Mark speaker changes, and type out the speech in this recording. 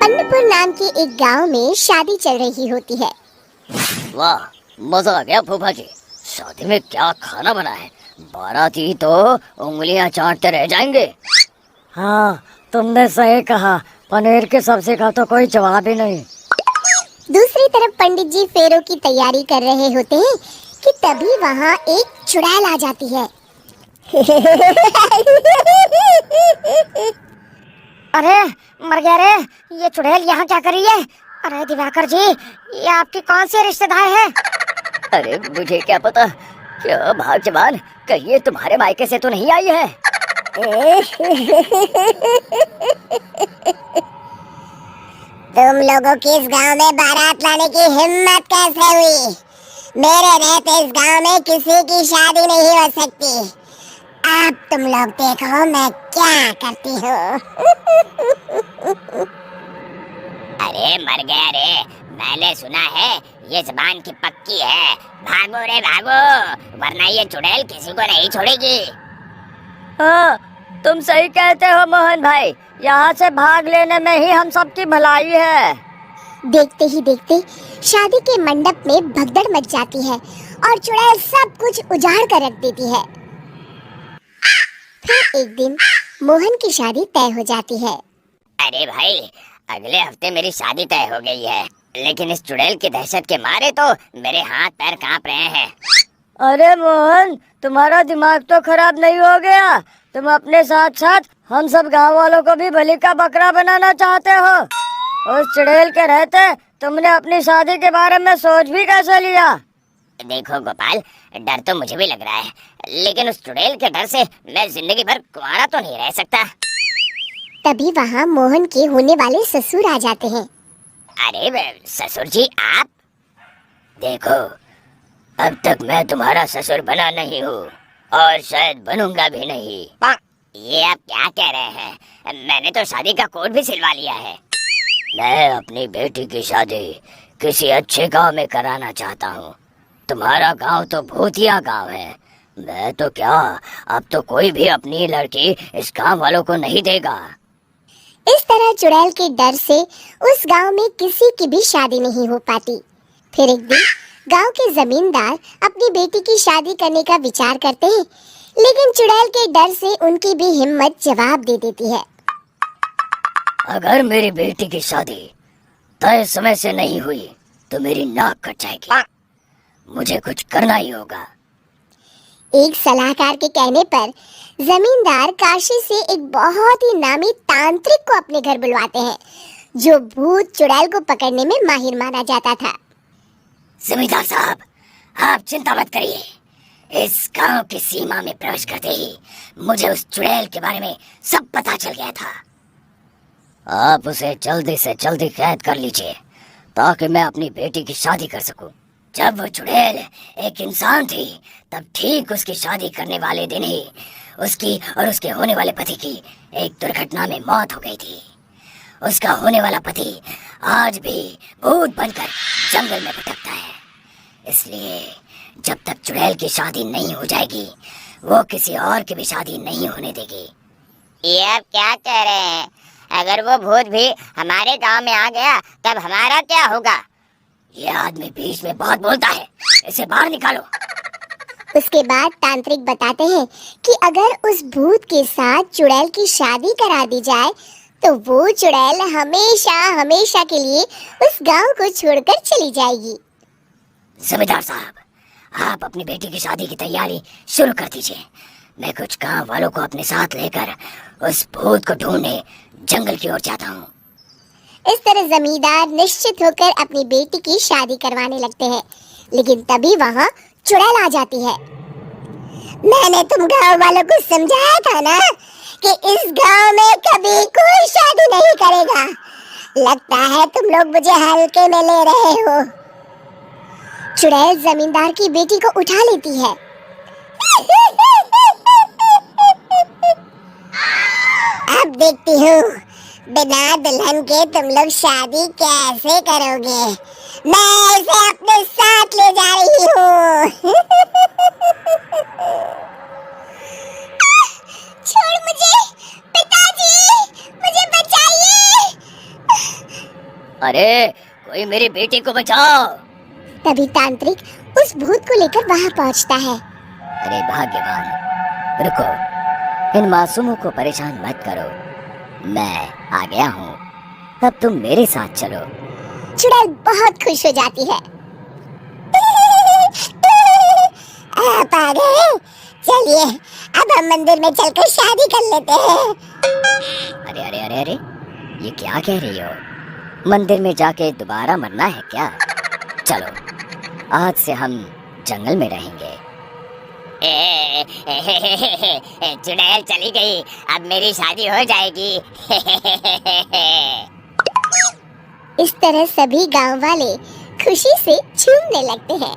Speaker 1: पंडपुर नाम के एक गांव में शादी चल रही होती है।
Speaker 2: वाह, मजा आ गया फूफा जी। शादी में क्या खाना बना है, बाराती तो उंगलियां चाटते रह जाएंगे।
Speaker 3: हाँ, तुमने सही कहा। पनीर की सब्जी का तो कोई जवाब ही नहीं।
Speaker 1: दूसरी तरफ पंडित जी फेरों की तैयारी कर रहे होते हैं कि तभी वहाँ एक चुड़ैल आ जाती है।
Speaker 3: अरे मर गया रे, ये चुड़ैल यहाँ क्या कर रही है? अरे दिवाकर जी, ये आपकी कौन सी रिश्तेदार है?
Speaker 2: अरे मुझे क्या पता, क्या भाग्यवान, कहीं ये तुम्हारे मायके से तो नहीं आई है।
Speaker 1: तुम लोगों की इस गांव में बारात लाने की हिम्मत कैसे हुई? मेरे रहते इस गांव में किसी की शादी नहीं हो सकती। अब तुम लोग देखो मैं क्या करती हूँ।
Speaker 4: अरे मर गया रे, मैंने सुना है ये जबान की पक्की है। भागो रे भागो, वरना ये चुड़ैल किसी को नहीं छोड़ेगी।
Speaker 3: हाँ, तुम सही कहते हो मोहन भाई। यहाँ से भाग लेने में ही हम सबकी भलाई है।
Speaker 1: देखते ही देखते शादी के मंडप में भगदड़ मच जाती है और चुड़ैल सब कुछ उजाड़ कर रख देती है। फिर एक दिन मोहन की शादी तय हो जाती है।
Speaker 4: अरे भाई, अगले हफ्ते मेरी शादी तय हो गई है, लेकिन इस चुड़ैल की दहशत के मारे तो मेरे हाथ पैर कांप रहे हैं।
Speaker 3: अरे मोहन, तुम्हारा दिमाग तो खराब नहीं हो गया? तुम अपने साथ साथ हम सब गांव वालों को भी बलि का बकरा बनाना चाहते हो? उस चुड़ैल के रहते तुमने अपनी शादी के बारे में सोच भी कैसे लिया?
Speaker 4: देखो गोपाल, डर तो मुझे भी लग रहा है, लेकिन उस चुड़ैल के डर से मैं जिंदगी भर कुंवारा तो नहीं रह सकता।
Speaker 1: तभी वहाँ मोहन के होने वाले ससुर आ जाते हैं।
Speaker 4: अरे ससुर जी आप? देखो, अब तक मैं तुम्हारा ससुर बना नहीं हूँ और शायद बनूंगा भी नहीं। ये आप क्या कह रहे हैं? मैंने तो शादी का कोड भी सिलवा लिया है। मैं अपनी बेटी की शादी किसी अच्छे गांव में कराना चाहता हूँ। तुम्हारा गांव तो भूतिया गांव है। मैं तो क्या, अब तो कोई भी अपनी लड़की इस गांव वालों को नहीं देगा।
Speaker 1: इस तरह चुड़ैल के डर से उस गांव में किसी की भी शादी नहीं हो पाती। फिर एक दिन गांव के जमींदार अपनी बेटी की शादी करने का विचार करते हैं, लेकिन चुड़ैल के डर से उनकी भी हिम्मत जवाब दे देती है।
Speaker 2: अगर मेरी बेटी की शादी तय समय से नहीं हुई तो मेरी नाक कट जाएगी। मुझे कुछ करना ही होगा।
Speaker 1: एक सलाहकार के कहने पर जमींदार काशी से एक बहुत ही नामी तांत्रिक को अपने घर बुलवाते हैं, जो भूत चुड़ैल को पकड़ने में माहिर माना जाता था।
Speaker 4: जमींदार साहब, आप चिंता मत करिए। इस गांव की सीमा में प्रवेश करते ही मुझे उस चुड़ैल के बारे में सब पता चल गया था।
Speaker 2: आप उसे जल्दी से जल्दी कैद कर लीजिए ताकि मैं अपनी बेटी की शादी कर सकूं।
Speaker 4: जब वो चुड़ैल एक इंसान थी, तब ठीक उसकी शादी करने वाले दिन ही उसकी और उसके होने वाले पति की एक दुर्घटना में मौत हो गई थी। उसका होने वाला पति आज भी भूत बनकर जंगल में भटकता है। इसलिए जब तक चुड़ैल की शादी नहीं हो जाएगी, वो किसी और की भी शादी नहीं होने देगी। ये आप क्या कह रहे हैं? अगर वो भूत भी हमारे गांव में आ गया, तब हमारा क्या होगा? ये आदमी बीच में बहुत बोलता है, इसे बाहर निकालो।
Speaker 1: उसके बाद तांत्रिक बताते हैं कि अगर उस भूत के साथ चुड़ैल की शादी करा दी जाए तो वो चुड़ैल हमेशा हमेशा के लिए उस गांव को छोड़कर चली जाएगी।
Speaker 4: जमींदार साहब, आप अपनी बेटी की शादी की तैयारी शुरू कर दीजिए। मैं कुछ गांव वालों को अपने साथ लेकर उस भूत को ढूंढने जंगल की ओर जाता हूँ।
Speaker 1: इस तरह जमींदार निश्चित होकर अपनी बेटी की शादी करवाने लगते हैं, लेकिन तभी वहाँ चुड़ैल आ जाती है। मैंने तुम गांव वालों को समझाया था ना कि इस गांव में कभी कोई शादी नहीं करेगा। लगता है तुम लोग मुझे हल्के में ले रहे हो। चुड़ैल जमींदार की बेटी को उठा लेती है। अब देखती हूँ बिना दुल्हन के तुम लोग शादी कैसे करोगे। मैं इसे अपने साथ ले जा रही हूँ। छोड़ मुझे, पिताजी, मुझे बचाइए।
Speaker 2: अरे कोई मेरी बेटी को बचाओ।
Speaker 1: तभी तांत्रिक उस भूत को लेकर वहां पहुंचता है।
Speaker 2: अरे भाग्यवान, रुको, इन मासूमों को परेशान मत करो, मैं आ गया हूँ, अब तुम मेरे साथ चलो।
Speaker 1: चुड़ैल बहुत खुश हो जाती है। आप आ गए, चलिए अब हम मंदिर में चलकर शादी कर लेते हैं।
Speaker 2: अरे अरे अरे अरे, ये क्या कह रही हो? मंदिर में जाके दोबारा मरना है क्या? चलो, आज से हम जंगल में रहेंगे।
Speaker 4: चुड़ैल चली गई, अब मेरी शादी हो जाएगी।
Speaker 1: इस तरह सभी गांव वाले खुशी से झूमने लगते हैं।